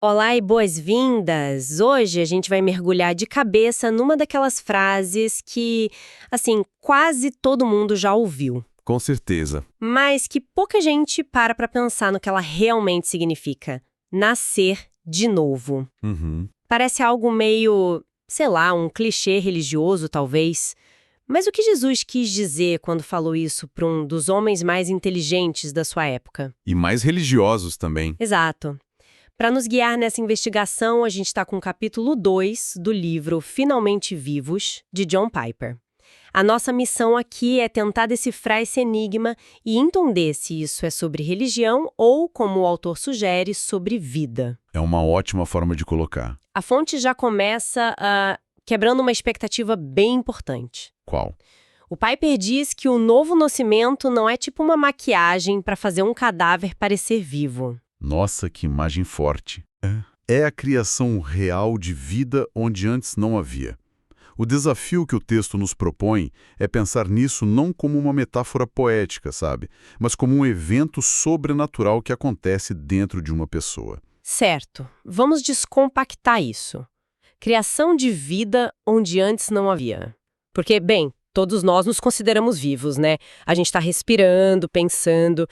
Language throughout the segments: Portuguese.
Olá e boas-vindas! Hoje a gente vai mergulhar de cabeça numa daquelas frases que, assim, quase todo mundo já ouviu, Com certeza. mas que pouca gente para pensar no que ela realmente significa: nascer de novo. Uhum. Parece algo meio, sei lá, um clichê religioso, talvez. Mas o que Jesus quis dizer quando falou isso para um dos homens mais inteligentes da sua época? E mais religiosos também. Exato. Para nos guiar nessa investigação, a gente está com o capítulo 2 do livro Finalmente Vivos, de John Piper. A nossa missão aqui é tentar decifrar esse enigma e entender se isso é sobre religião ou, como o autor sugere, sobre vida. É uma ótima forma de colocar. A fonte já começa quebrando uma expectativa bem importante. Qual? O Piper diz que o novo nascimento não é tipo uma maquiagem para fazer um cadáver parecer vivo. Nossa, que imagem forte. É a criação real de vida onde antes não havia. O desafio que o texto nos propõe é pensar nisso não como uma metáfora poética, sabe? Mas como um evento sobrenatural que acontece dentro de uma pessoa. Certo, vamos descompactar isso. Criação de vida onde antes não havia. Porque, bem, todos nós nos consideramos vivos, né? A gente está respirando, pensando.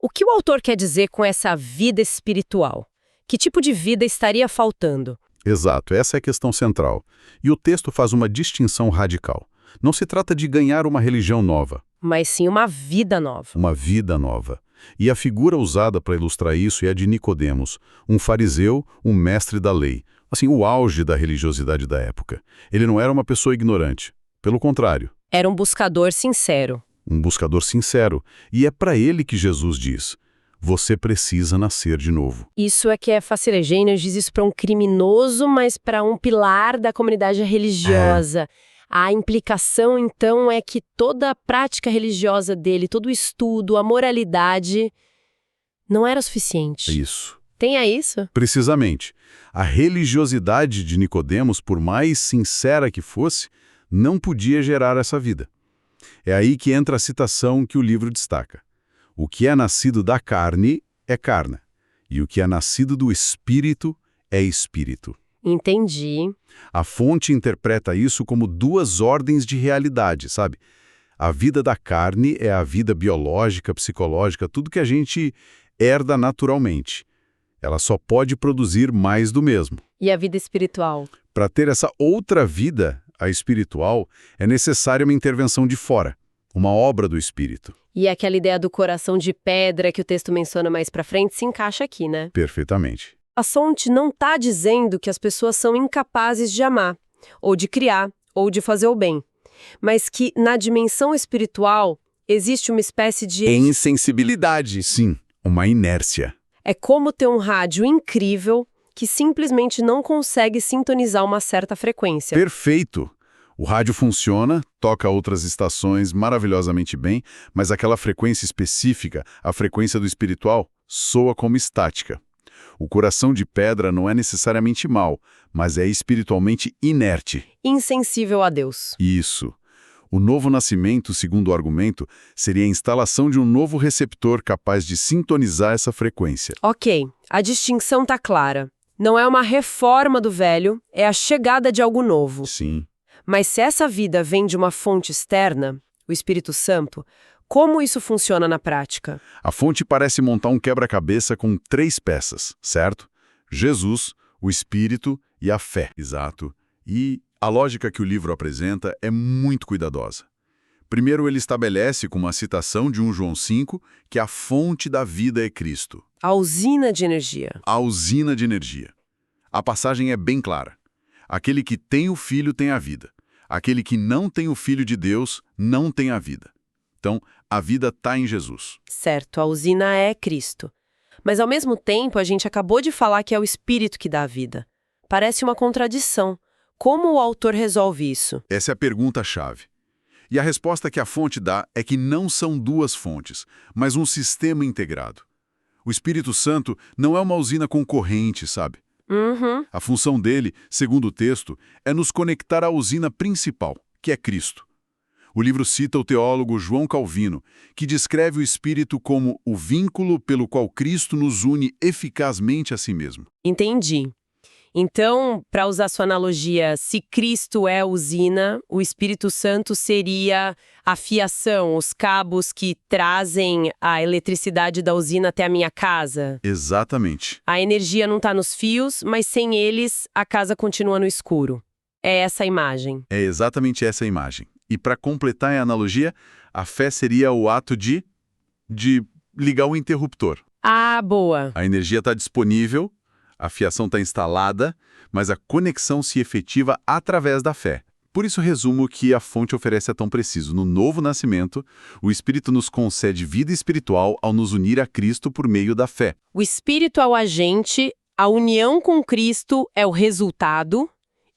O que o autor quer dizer com essa vida espiritual? Que tipo de vida estaria faltando? Exato, essa é a questão central. E o texto faz uma distinção radical. Não se trata de ganhar uma religião nova, Mas sim uma vida nova. uma vida nova. E a figura usada para ilustrar isso é a de Nicodemos, um fariseu, um mestre da lei. Assim, o auge da religiosidade da época. Ele não era uma pessoa ignorante. Pelo contrário, Era um buscador sincero. um buscador sincero. E é para ele que Jesus diz: você precisa nascer de novo. Isso é que é Facilogênios diz isso para um criminoso, mas para um pilar da comunidade religiosa. A implicação, então, é que toda a prática religiosa dele, todo o estudo, a moralidade, não era suficiente. Isso. Tenha isso? Precisamente. A religiosidade de Nicodemos, por mais sincera que fosse, não podia gerar essa vida. É aí que entra a citação que o livro destaca. O que é nascido da carne é carne, e o que é nascido do espírito é espírito. Entendi. A fonte interpreta isso como duas ordens de realidade, sabe? A vida da carne é a vida biológica, psicológica, tudo que a gente herda naturalmente. Ela só pode produzir mais do mesmo. E a vida espiritual? Para ter essa outra vida, a espiritual, é necessária uma intervenção de fora, uma obra do espírito. E aquela ideia do coração de pedra que o texto menciona mais pra frente se encaixa aqui, né? Perfeitamente. A fonte não está dizendo que as pessoas são incapazes de amar, ou de criar, ou de fazer o bem, mas que na dimensão espiritual existe uma espécie de... Insensibilidade. Sim, uma inércia. É como ter um rádio incrível que simplesmente não consegue sintonizar uma certa frequência. Perfeito. O rádio funciona, toca outras estações maravilhosamente bem, mas aquela frequência específica, a frequência do espiritual, soa como estática. O coração de pedra não é necessariamente mau, mas é espiritualmente inerte. Insensível a Deus. Isso. O novo nascimento, segundo o argumento, seria a instalação de um novo receptor capaz de sintonizar essa frequência. Ok, a distinção tá clara. Não é uma reforma do velho, é a chegada de algo novo. Sim. Mas se essa vida vem de uma fonte externa, o Espírito Santo, como isso funciona na prática? A fonte parece montar um quebra-cabeça com 3 peças, certo? Jesus, o Espírito e a fé. Exato. E a lógica que o livro apresenta é muito cuidadosa. Primeiro, ele estabelece com uma citação de 1 João 5 que a fonte da vida é Cristo. A usina de energia. A usina de energia. A passagem é bem clara. Aquele que tem o Filho tem a vida. Aquele que não tem o Filho de Deus não tem a vida. Então, a vida está em Jesus. Certo, a usina é Cristo. Mas ao mesmo tempo, a gente acabou de falar que é o Espírito que dá a vida. Parece uma contradição. Como o autor resolve isso? Essa é a pergunta-chave. E a resposta que a fonte dá é que não são 2 fontes, mas um sistema integrado. O Espírito Santo não é uma usina concorrente, sabe? Uhum. A função dele, segundo o texto, é nos conectar à usina principal, que é Cristo. O livro cita o teólogo João Calvino, que descreve o Espírito como o vínculo pelo qual Cristo nos une eficazmente a si mesmo. Entendi. Então, para usar sua analogia, se Cristo é a usina, o Espírito Santo seria a fiação, os cabos que trazem a eletricidade da usina até a minha casa. Exatamente. A energia não está nos fios, mas sem eles, a casa continua no escuro. É essa a imagem. É exatamente essa a imagem. E para completar a analogia, a fé seria o ato de ligar o interruptor. Ah, boa. A energia está disponível, a fiação está instalada, mas a conexão se efetiva através da fé. Por isso, resumo o que a fonte oferece é tão preciso. No novo nascimento, o Espírito nos concede vida espiritual ao nos unir a Cristo por meio da fé. O Espírito é o agente, a união com Cristo é o resultado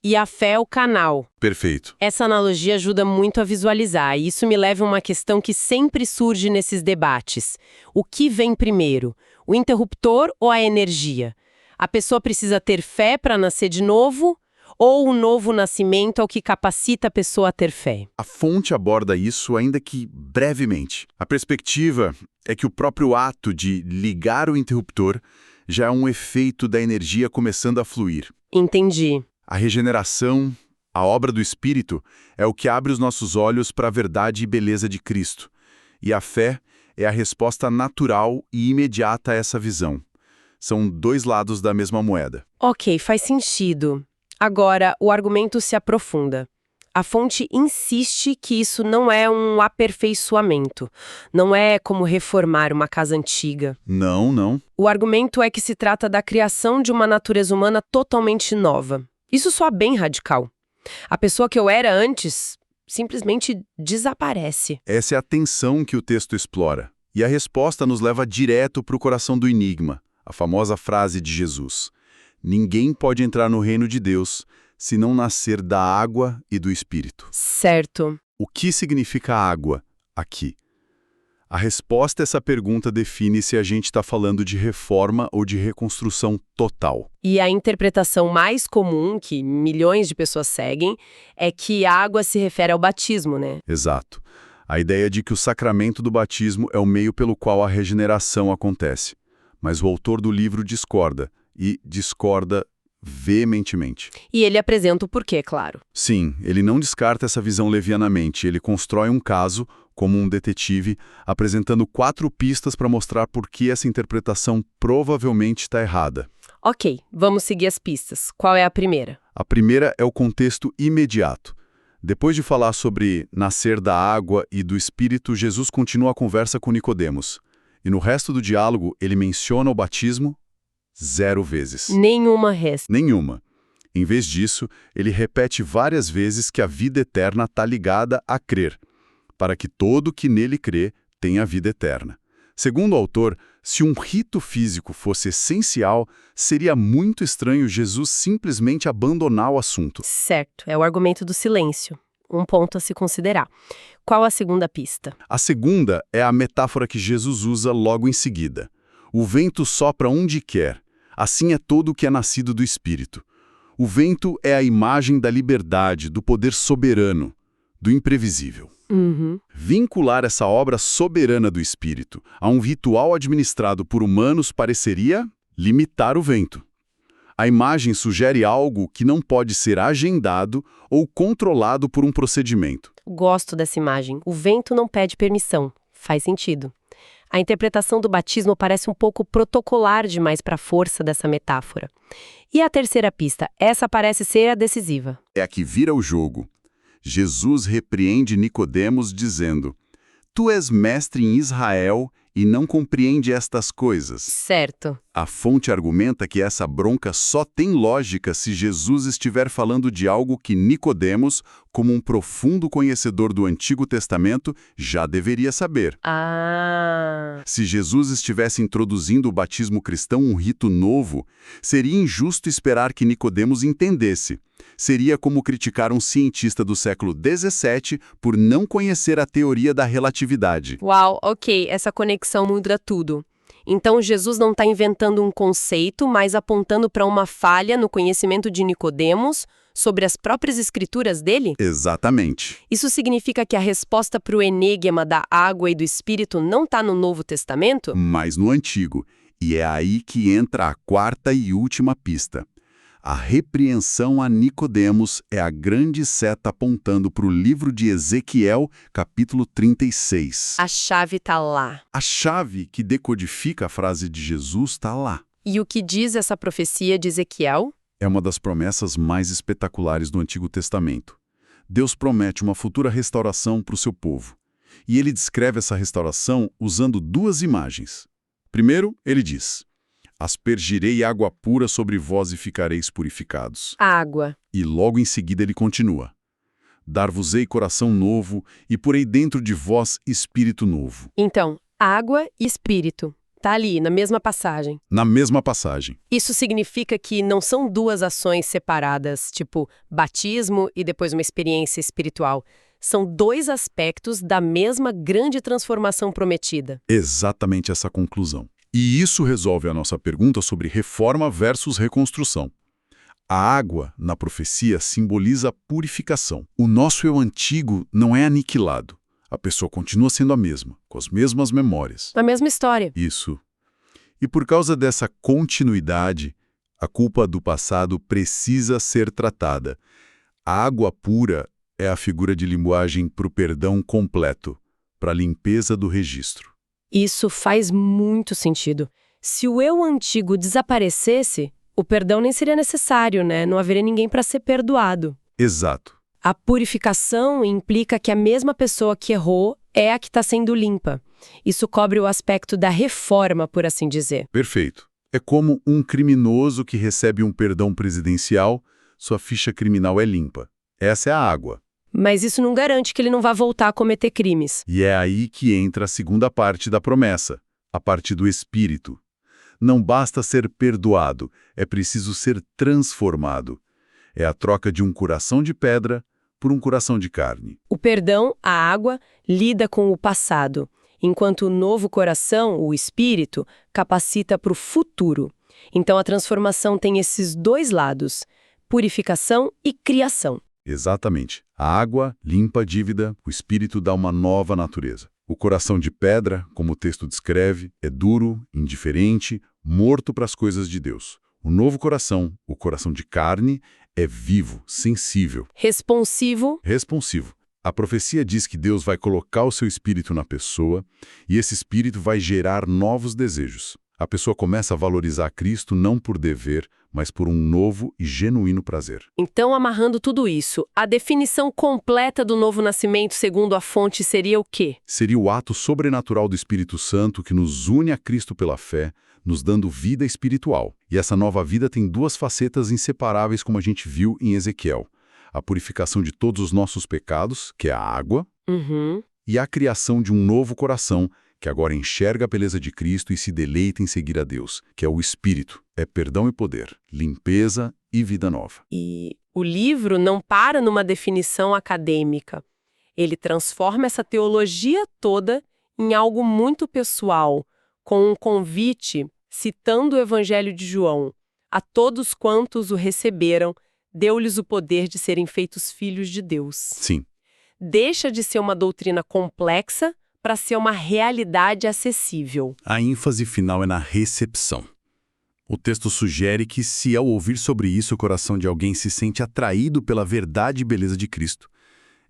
e a fé é o canal. Perfeito. Essa analogia ajuda muito a visualizar, e isso me leva a uma questão que sempre surge nesses debates. O que vem primeiro, o interruptor ou a energia? A pessoa precisa ter fé para nascer de novo, ou o novo nascimento é o que capacita a pessoa a ter fé? A fonte aborda isso, ainda que brevemente. A perspectiva é que o próprio ato de ligar o interruptor já é um efeito da energia começando a fluir. Entendi. A regeneração, a obra do Espírito, é o que abre os nossos olhos para a verdade e beleza de Cristo. E a fé é a resposta natural e imediata a essa visão. São dois lados da mesma moeda. Ok, faz sentido. Agora, o argumento se aprofunda. A fonte insiste que isso não é um aperfeiçoamento. Não é como reformar uma casa antiga. Não. O argumento é que se trata da criação de uma natureza humana totalmente nova. Isso soa bem radical. A pessoa que eu era antes simplesmente desaparece. Essa é a tensão que o texto explora. E a resposta nos leva direto para o coração do enigma, a famosa frase de Jesus: ninguém pode entrar no reino de Deus se não nascer da água e do Espírito. Certo. O que significa água aqui? A resposta a essa pergunta define se a gente está falando de reforma ou de reconstrução total. E a interpretação mais comum, que milhões de pessoas seguem, é que a água se refere ao batismo, né? Exato. A ideia de que o sacramento do batismo é o meio pelo qual a regeneração acontece. Mas o autor do livro discorda, e discorda veementemente. E ele apresenta o porquê, claro. Sim, ele não descarta essa visão levianamente, ele constrói um caso, como um detetive, apresentando 4 pistas para mostrar por que essa interpretação provavelmente está errada. Ok, vamos seguir as pistas. Qual é a primeira? A primeira é o contexto imediato. Depois de falar sobre nascer da água e do Espírito, Jesus continua a conversa com Nicodemos. E no resto do diálogo, ele menciona o batismo 0 vezes. Nenhuma resta. Nenhuma. Em vez disso, ele repete várias vezes que a vida eterna está ligada a crer, para que todo que nele crê tenha a vida eterna. Segundo o autor, se um rito físico fosse essencial, seria muito estranho Jesus simplesmente abandonar o assunto. Certo, é o argumento do silêncio. Um ponto a se considerar. Qual a segunda pista? A segunda é a metáfora que Jesus usa logo em seguida. O vento sopra onde quer. Assim é todo o que é nascido do Espírito. O vento é a imagem da liberdade, do poder soberano, do imprevisível. Vincular essa obra soberana do Espírito a um ritual administrado por humanos pareceria limitar o vento. A imagem sugere algo que não pode ser agendado ou controlado por um procedimento. Gosto dessa imagem. O vento não pede permissão. Faz sentido. A interpretação do batismo parece um pouco protocolar demais para a força dessa metáfora. E a terceira pista? Essa parece ser a decisiva. É a que vira o jogo. Jesus repreende Nicodemos dizendo: Tu és mestre em Israel e não compreende estas coisas. Certo. A fonte argumenta que essa bronca só tem lógica se Jesus estiver falando de algo que Nicodemos, como um profundo conhecedor do Antigo Testamento, já deveria saber. Se Jesus estivesse introduzindo o batismo cristão, um rito novo, seria injusto esperar que Nicodemos entendesse. Seria como criticar um cientista do século XVII por não conhecer a teoria da relatividade. Uau, ok, essa conexão muda tudo. Então Jesus não está inventando um conceito, mas apontando para uma falha no conhecimento de Nicodemos sobre as próprias escrituras dele? Exatamente. Isso significa que a resposta para o enigma da água e do Espírito não está no Novo Testamento? Mas no Antigo. E é aí que entra a quarta e última pista. A repreensão a Nicodemos é a grande seta apontando para o livro de Ezequiel, capítulo 36. A chave está lá. A chave que decodifica a frase de Jesus está lá. E o que diz essa profecia de Ezequiel? É uma das promessas mais espetaculares do Antigo Testamento. Deus promete uma futura restauração para o seu povo. E ele descreve essa restauração usando duas imagens. Primeiro, ele diz: aspergirei água pura sobre vós e ficareis purificados. Água. E logo em seguida ele continua: dar-vos-ei coração novo e porei dentro de vós espírito novo. Então, água e espírito. Tá ali, na mesma passagem. Na mesma passagem. Isso significa que não são duas ações separadas, tipo batismo e depois uma experiência espiritual. São dois aspectos da mesma grande transformação prometida. Exatamente essa conclusão. E isso resolve a nossa pergunta sobre reforma versus reconstrução. A água, na profecia, simboliza a purificação. O nosso eu antigo não é aniquilado. A pessoa continua sendo a mesma, com as mesmas memórias. A mesma história. Isso. E por causa dessa continuidade, a culpa do passado precisa ser tratada. A água pura é a figura de linguagem para o perdão completo, para a limpeza do registro. Isso faz muito sentido. Se o eu antigo desaparecesse, o perdão nem seria necessário, né? Não haveria ninguém para ser perdoado. Exato. A purificação implica que a mesma pessoa que errou é a que está sendo limpa. Isso cobre o aspecto da reforma, por assim dizer. Perfeito. É como um criminoso que recebe um perdão presidencial, sua ficha criminal é limpa. Essa é a água. Mas isso não garante que ele não vá voltar a cometer crimes. E é aí que entra a segunda parte da promessa, a parte do Espírito. Não basta ser perdoado, é preciso ser transformado. É a troca de um coração de pedra por um coração de carne. O perdão, a água, lida com o passado, enquanto o novo coração, o Espírito, capacita para o futuro. Então a transformação tem esses dois lados, purificação e criação. Exatamente. A água limpa a dívida, o Espírito dá uma nova natureza. O coração de pedra, como o texto descreve, é duro, indiferente, morto para as coisas de Deus. O novo coração, o coração de carne, é vivo, sensível. Responsivo. A profecia diz que Deus vai colocar o seu espírito na pessoa e esse espírito vai gerar novos desejos. A pessoa começa a valorizar Cristo não por dever, mas por um novo e genuíno prazer. Então, amarrando tudo isso, a definição completa do novo nascimento segundo a fonte seria o quê? Seria o ato sobrenatural do Espírito Santo que nos une a Cristo pela fé, nos dando vida espiritual. E essa nova vida tem duas facetas inseparáveis, como a gente viu em Ezequiel. A purificação de todos os nossos pecados, que é a água, e a criação de um novo coração, que agora enxerga a beleza de Cristo e se deleita em seguir a Deus, que é o Espírito. É perdão e poder, limpeza e vida nova. E o livro não para numa definição acadêmica. Ele transforma essa teologia toda em algo muito pessoal, com um convite, citando o Evangelho de João. A todos quantos o receberam, deu-lhes o poder de serem feitos filhos de Deus. Sim. Deixa de ser uma doutrina complexa para ser uma realidade acessível. A ênfase final é na recepção. O texto sugere que, se ao ouvir sobre isso o coração de alguém se sente atraído pela verdade e beleza de Cristo,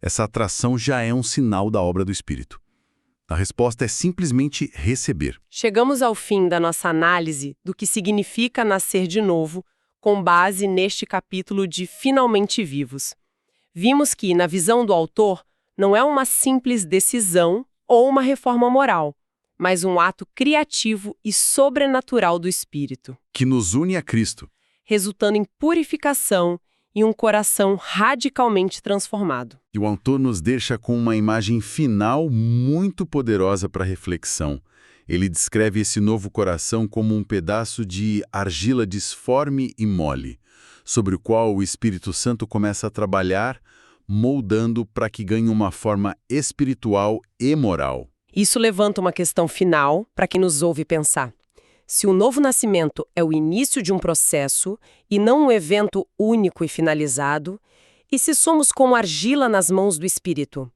essa atração já é um sinal da obra do Espírito. A resposta é simplesmente receber. Chegamos ao fim da nossa análise do que significa nascer de novo, com base neste capítulo de Finalmente Vivos. Vimos que, na visão do autor, não é uma simples decisão ou uma reforma moral, mas um ato criativo e sobrenatural do Espírito, Que nos une a Cristo. resultando em purificação e um coração radicalmente transformado. E o autor nos deixa com uma imagem final muito poderosa para reflexão. Ele descreve esse novo coração como um pedaço de argila disforme e mole, sobre o qual o Espírito Santo começa a trabalhar, moldando para que ganhe uma forma espiritual e moral. Isso levanta uma questão final para quem nos ouve pensar. Se o novo nascimento é o início de um processo e não um evento único e finalizado, e se somos como argila nas mãos do Espírito,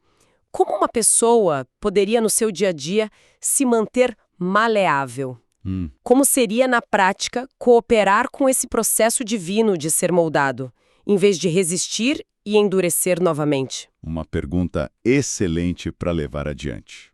como uma pessoa poderia no seu dia a dia se manter maleável? Como seria, na prática, cooperar com esse processo divino de ser moldado, em vez de resistir e endurecer novamente? Uma pergunta excelente para levar adiante.